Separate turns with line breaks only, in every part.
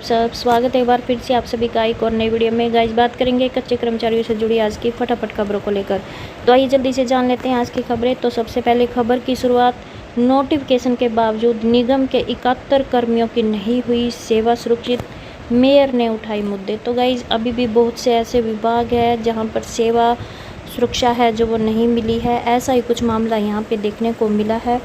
सब स्वागत है एक बार फिर से आप सभी का एक और नई वीडियो में। गाइस बात करेंगे कच्चे कर्मचारियों से जुड़ी आज की फटाफट खबरों को लेकर। तो आइए जल्दी से जान लेते हैं आज की खबरें। तो सबसे पहले खबर की शुरुआत, नोटिफिकेशन के बावजूद निगम के 71 कर्मियों की नहीं हुई सेवा सुरक्षित, मेयर ने उठाई मुद्दे। तो गाइस अभी भी बहुत से ऐसे विभाग है जहाँ पर सेवा सुरक्षा है जो वो नहीं मिली है। ऐसा ही कुछ मामला यहाँ पे देखने को मिला है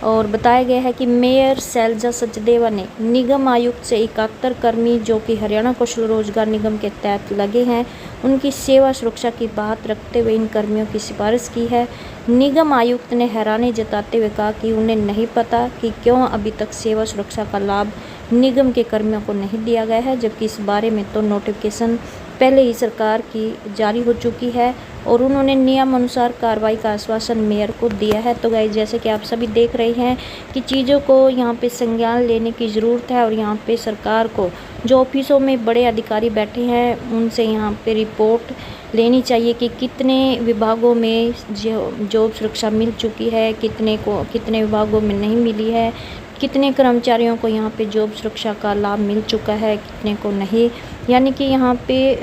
और बताया गया है कि मेयर शैलजा सचदेवा ने निगम आयुक्त से 71 कर्मी जो कि हरियाणा कौशल रोजगार निगम के तहत लगे हैं उनकी सेवा सुरक्षा की बात रखते हुए इन कर्मियों की सिफारिश की है। निगम आयुक्त ने हैरानी जताते हुए कहा कि उन्हें नहीं पता कि क्यों अभी तक सेवा सुरक्षा का लाभ निगम के कर्मियों को नहीं दिया गया है, जबकि इस बारे में तो नोटिफिकेशन पहले ही सरकार की जारी हो चुकी है और उन्होंने नियम अनुसार कार्रवाई का आश्वासन मेयर को दिया है। तो गाइस जैसे कि आप सभी देख रहे हैं कि चीज़ों को यहाँ पे संज्ञान लेने की ज़रूरत है और यहाँ पे सरकार को जो ऑफिसों में बड़े अधिकारी बैठे हैं उनसे यहाँ पे रिपोर्ट लेनी चाहिए कि कितने विभागों में जॉब सुरक्षा मिल चुकी है, कितने विभागों में नहीं मिली है, कितने कर्मचारियों को यहाँ पे जॉब सुरक्षा का लाभ मिल चुका है, कितने को नहीं। यानी कि यहाँ पे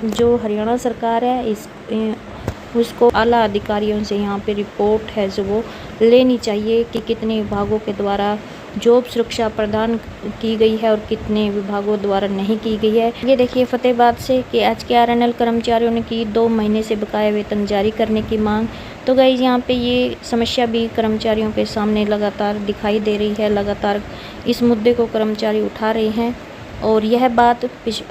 जो हरियाणा सरकार है उसको आला अधिकारियों से यहाँ पे रिपोर्ट है जो वो लेनी चाहिए कि कितने विभागों के द्वारा जॉब सुरक्षा प्रदान की गई है और कितने विभागों द्वारा नहीं की गई है। ये देखिए फतेहाबाद से कि HKRNL कर्मचारियों ने की 2 महीने से बकाया वेतन जारी करने की मांग। तो गाइस यहाँ पे ये समस्या भी कर्मचारियों के सामने लगातार दिखाई दे रही है, लगातार इस मुद्दे को कर्मचारी उठा रहे हैं और यह बात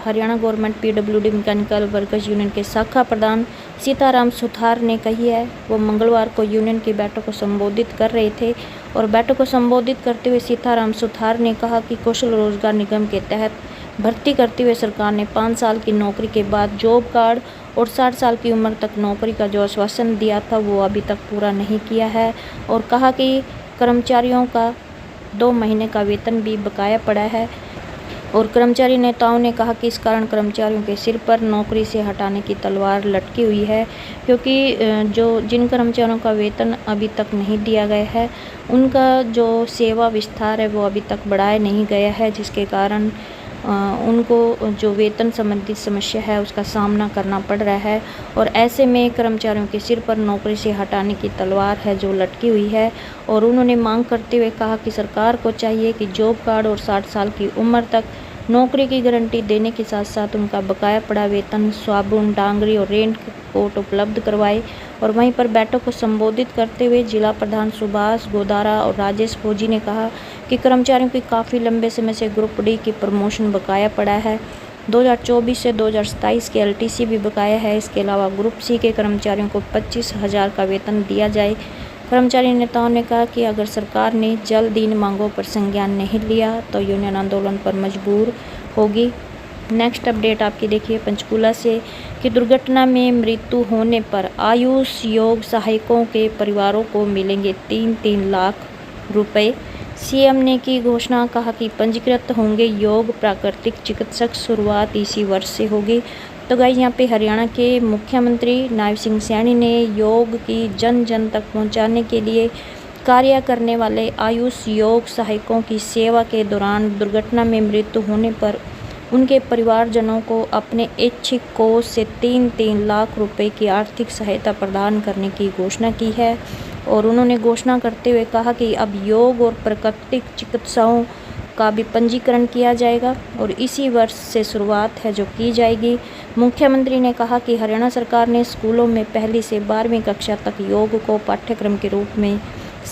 Haryana government PWD mechanical workers union के शाखा प्रधान सीताराम सुथार ने कही है। वो मंगलवार को यूनियन की बैठक को संबोधित कर रहे थे और बैठक को संबोधित करते हुए सीताराम सुथार ने कहा कि कौशल रोजगार निगम के तहत भर्ती करते हुए सरकार ने 5 साल की नौकरी के बाद जॉब कार्ड और 60 साल की उम्र तक नौकरी का जो आश्वासन दिया था वो अभी तक पूरा नहीं किया है और कहा कि कर्मचारियों का 2 महीने का वेतन भी बकाया पड़ा है और कर्मचारी नेताओं ने कहा कि इस कारण कर्मचारियों के सिर पर नौकरी से हटाने की तलवार लटकी हुई है, क्योंकि जिन कर्मचारियों का वेतन अभी तक नहीं दिया गया है उनका जो सेवा विस्तार है वो अभी तक बढ़ाया नहीं गया है, जिसके कारण उनको जो वेतन संबंधित समस्या है उसका सामना करना पड़ रहा है और ऐसे में कर्मचारियों के सिर पर नौकरी से हटाने की तलवार है जो लटकी हुई है। और उन्होंने मांग करते हुए कहा कि सरकार को चाहिए कि जॉब कार्ड और 60 साल की उम्र तक नौकरी की गारंटी देने के साथ साथ उनका बकाया पड़ा वेतन, साबुन, डांगरी और रेंट कोट उपलब्ध करवाए। और वहीं पर बैठक को संबोधित करते हुए जिला प्रधान सुभाष गोदारा और राजेश फौजी ने कहा कि कर्मचारियों की काफ़ी लंबे समय से ग्रुप डी की प्रमोशन बकाया पड़ा है। 2024 से 2027 के LTC भी बकाया है। इसके अलावा ग्रुप सी के कर्मचारियों को 25,000 का वेतन दिया जाए। कर्मचारी नेताओं ने कहा कि अगर सरकार ने जल्द इन मांगों पर संज्ञान नहीं लिया तो यूनियन आंदोलन पर मजबूर होगी। नेक्स्ट अपडेट आपकी देखिए पंचकूला से कि दुर्घटना में मृत्यु होने पर आयुष योग सहायकों के परिवारों को मिलेंगे 3-3 लाख रुपए। CM ने की घोषणा, कहा कि पंजीकृत होंगे योग प्राकृतिक चिकित्सक, शुरुआत इसी वर्ष से होगी। तो गाइस यहाँ पे हरियाणा के मुख्यमंत्री नायब सिंह सैनी ने योग की जन जन तक पहुँचाने के लिए कार्य करने वाले आयुष योग सहायकों की सेवा के दौरान दुर्घटना में मृत्यु होने पर उनके परिवारजनों को अपने ऐच्छिक कोष से 3-3 लाख रुपए की आर्थिक सहायता प्रदान करने की घोषणा की है। और उन्होंने घोषणा करते हुए कहा कि अब योग और प्राकृतिक चिकित्साओं का भी पंजीकरण किया जाएगा और इसी वर्ष से शुरुआत है जो की जाएगी। मुख्यमंत्री ने कहा कि हरियाणा सरकार ने स्कूलों में 1ली से 12वीं कक्षा तक योग को पाठ्यक्रम के रूप में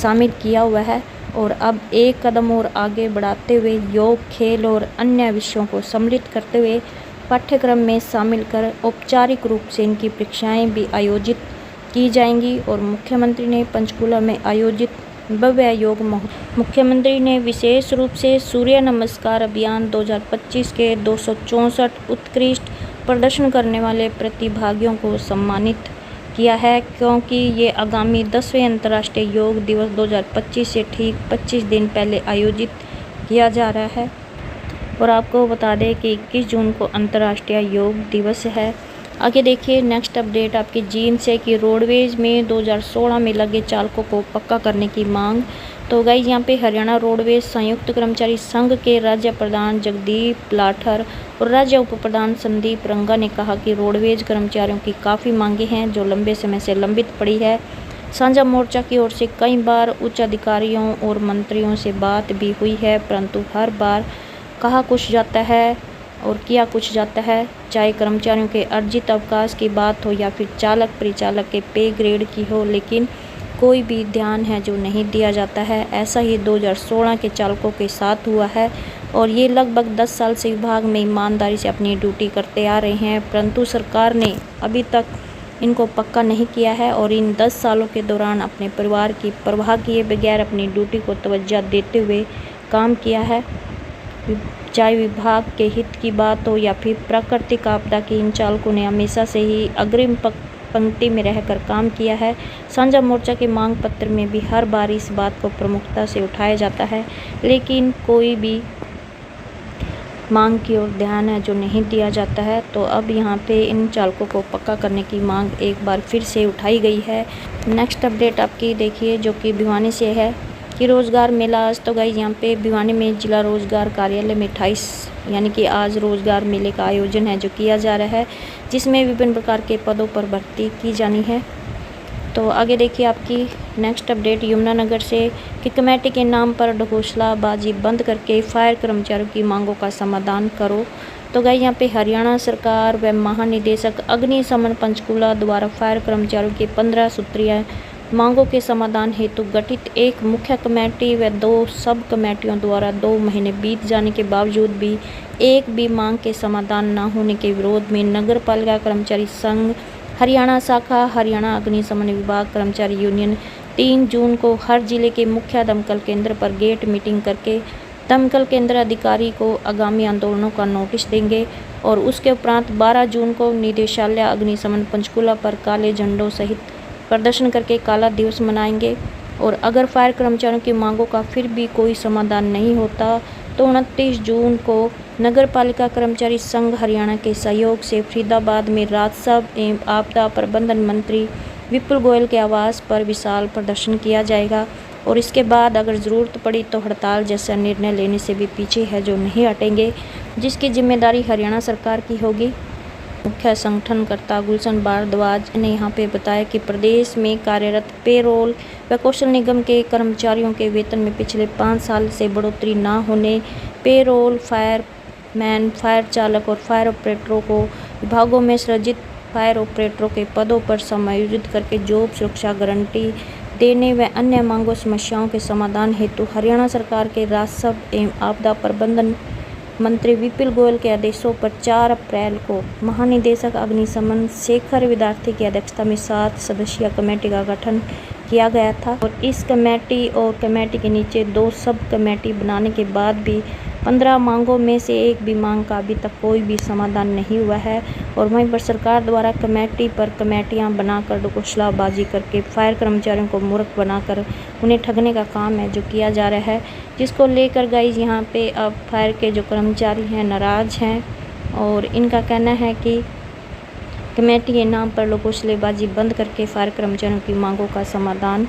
शामिल किया हुआ है और अब एक कदम और आगे बढ़ाते हुए योग, खेल और अन्य विषयों को सम्मिलित करते हुए पाठ्यक्रम में शामिल कर औपचारिक रूप से इनकी परीक्षाएं भी आयोजित की जाएंगी। और मुख्यमंत्री ने पंचकूला में आयोजित भव्य योग मुख्यमंत्री ने विशेष रूप से सूर्य नमस्कार अभियान 2025 के 264 उत्कृष्ट प्रदर्शन करने वाले प्रतिभागियों को सम्मानित किया है, क्योंकि ये आगामी 10वें अंतर्राष्ट्रीय योग दिवस 2025 से ठीक 25 दिन पहले आयोजित किया जा रहा है। और आपको बता दें कि 21 जून को अंतर्राष्ट्रीय योग दिवस है आगे देखिए नेक्स्ट अपडेट आपकी जींद से कि रोडवेज में 2016 में लगे चालकों को पक्का करने की मांग। तो गाइज यहाँ पे हरियाणा रोडवेज संयुक्त कर्मचारी संघ के राज्य प्रधान जगदीप लाठर और राज्य उप प्रधान संदीप रंगा ने कहा कि रोडवेज कर्मचारियों की काफ़ी मांगे हैं जो लंबे समय से लंबित पड़ी है। साझा मोर्चा की ओर से कई बार उच्च अधिकारियों और मंत्रियों से बात भी हुई है, परंतु हर बार कहा कुछ जाता है और किया कुछ जाता है। चाहे कर्मचारियों के अर्जित अवकाश की बात हो या फिर चालक परिचालक के पे ग्रेड की हो, लेकिन कोई भी ध्यान है जो नहीं दिया जाता है। ऐसा ही 2016 के चालकों के साथ हुआ है और ये लगभग 10 साल से विभाग में ईमानदारी से अपनी ड्यूटी करते आ रहे हैं, परंतु सरकार ने अभी तक इनको पक्का नहीं किया है और इन 10 सालों के दौरान अपने परिवार की परवाह किए बगैर अपनी ड्यूटी को तवज्जो देते हुए काम किया है। चाहे विभाग के हित की बात हो या फिर प्राकृतिक आपदा की, इन चालकों ने हमेशा से ही अग्रिम पंक्ति में रहकर काम किया है। साझा मोर्चा के मांग पत्र में भी हर बार इस बात को प्रमुखता से उठाया जाता है, लेकिन कोई भी मांग की ओर ध्यान है जो नहीं दिया जाता है। तो अब यहाँ पे इन चालकों को पक्का करने की मांग एक बार फिर से उठाई गई है। नेक्स्ट अपडेट आपकी देखिए जो कि भिवानी से है कि रोज़गार मेला आज। तो गाइस यहाँ पे भिवानी में जिला रोज़गार कार्यालय में 28 यानी कि आज रोज़गार मेले का आयोजन है जो किया जा रहा है, जिसमें विभिन्न प्रकार के पदों पर भर्ती की जानी है। तो आगे देखिए आपकी नेक्स्ट अपडेट यमुनानगर से कि कमेटी के नाम पर ढकोसलाबाजी बंद करके फायर कर्मचारियों की मांगों का समाधान करो। तो गाइस यहाँ पे हरियाणा सरकार व महानिदेशक अग्निशमन पंचकूला द्वारा फायर कर्मचारियों की 15 सूत्रीय मांगों के समाधान हेतु गठित एक मुख्य कमेटी व 2 सब कमेटियों द्वारा 2 महीने बीत जाने के बावजूद भी एक भी मांग के समाधान न होने के विरोध में नगर पालिका कर्मचारी संघ हरियाणा शाखा हरियाणा अग्निशमन विभाग कर्मचारी यूनियन 3 जून को हर जिले के मुख्य दमकल केंद्र पर गेट मीटिंग करके दमकल केंद्र अधिकारी को आगामी आंदोलनों का नोटिस देंगे और उसके उपरांत 12 जून को निदेशालय अग्निशमन पंचकूला पर काले झंडों सहित प्रदर्शन करके काला दिवस मनाएंगे। और अगर फायर कर्मचारियों की मांगों का फिर भी कोई समाधान नहीं होता तो 29 जून को नगर पालिका कर्मचारी संघ हरियाणा के सहयोग से फरीदाबाद में राजस्व एवं आपदा प्रबंधन मंत्री विपुल गोयल के आवास पर विशाल प्रदर्शन किया जाएगा और इसके बाद अगर ज़रूरत पड़ी तो हड़ताल जैसा निर्णय लेने से भी पीछे है जो नहीं हटेंगे, जिसकी जिम्मेदारी हरियाणा सरकार की होगी। मुख्य संगठनकर्ता गुलशन भारद्वाज ने यहाँ पे बताया कि प्रदेश में कार्यरत पेरोल व कौशल निगम के कर्मचारियों के वेतन में पिछले 5 साल से बढ़ोतरी न होने, पेरोल, फायरमैन, फायर चालक और फायर ऑपरेटरों को विभागों में सृजित फायर ऑपरेटरों के पदों पर समायोजित करके जॉब सुरक्षा गारंटी देने व अन्य मांगों समस्याओं के समाधान हेतु हरियाणा सरकार के राजस्व एवं आपदा प्रबंधन मंत्री विपुल गोयल के आदेशों पर 4 अप्रैल को महानिदेशक अग्निशमन शेखर विद्यार्थी की अध्यक्षता में 7 सदस्यीय कमेटी का गठन किया गया था और इस कमेटी के नीचे 2 सब कमेटी बनाने के बाद भी 15 मांगों में से एक भी मांग का अभी तक कोई भी समाधान नहीं हुआ है। और वहीं पर सरकार द्वारा कमेटी पर कमेटियां बनाकर ढकोसलाबाजी करके फायर कर्मचारियों को मूर्ख बनाकर उन्हें ठगने का काम है जो किया जा रहा है, जिसको लेकर गाइस यहाँ पे अब फायर के जो कर्मचारी हैं नाराज़ हैं और इनका कहना है कि कमेटी के नाम पर ढकोसलेबाजी बंद करके फायर कर्मचारियों की मांगों का समाधान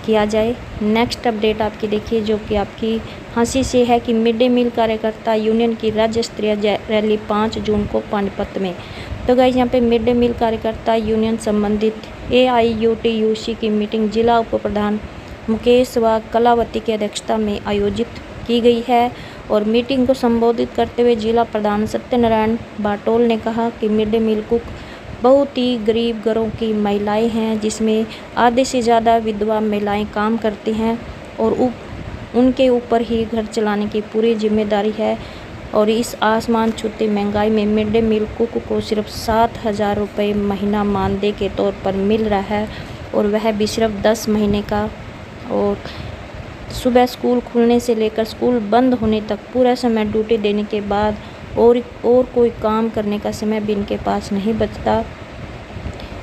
किया जाए। नेक्स्ट अपडेट आपकी देखिए जो कि आपकी हंसी से है कि मिड डे मील कार्यकर्ता यूनियन की राज्य स्तरीय रैली 5 जून को पानीपत में। तो गाइस यहाँ पे मिड डे मील कार्यकर्ता यूनियन संबंधित AIUTUC की मीटिंग जिला उप प्रधान मुकेश व कलावती की अध्यक्षता में आयोजित की गई है और मीटिंग को संबोधित करते हुए जिला प्रधान सत्यनारायण बाटोल ने कहा कि मिड डे मील कुक बहुत ही गरीब घरों की महिलाएं हैं, जिसमें आधे से ज़्यादा विधवा महिलाएं काम करती हैं और उनके ऊपर ही घर चलाने की पूरी जिम्मेदारी है। और इस आसमान छूती महंगाई में मिड डे मील कुक को सिर्फ 7,000 रुपये महीना मानदेय के तौर पर मिल रहा है और वह भी सिर्फ 10 महीने का। और सुबह स्कूल खुलने से लेकर स्कूल बंद होने तक पूरा समय ड्यूटी देने के बाद और कोई काम करने का समय भी इनके पास नहीं बचता।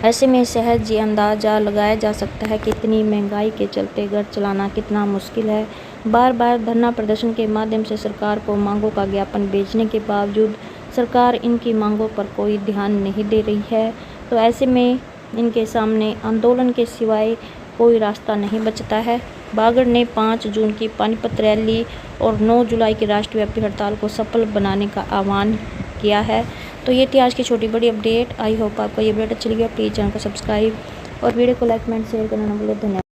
ऐसे में सहज ये अंदाज़ा लगाया जा सकता है कि इतनी महंगाई के चलते घर चलाना कितना मुश्किल है। बार बार धरना प्रदर्शन के माध्यम से सरकार को मांगों का ज्ञापन भेजने के बावजूद सरकार इनकी मांगों पर कोई ध्यान नहीं दे रही है। तो ऐसे में इनके सामने आंदोलन के सिवाय कोई रास्ता नहीं बचता है। बागड़ ने 5 जून की पानीपत रैली और 9 जुलाई की राष्ट्रव्यापी हड़ताल को सफल बनाने का आह्वान किया है। तो ये थी आज की छोटी बड़ी अपडेट। आई होप आपको ये अपडेट अच्छी लगी। प्लीज़ चैनल को सब्सक्राइब और वीडियो को लाइक कमेंट शेयर करना ना भूलें। धन्यवाद।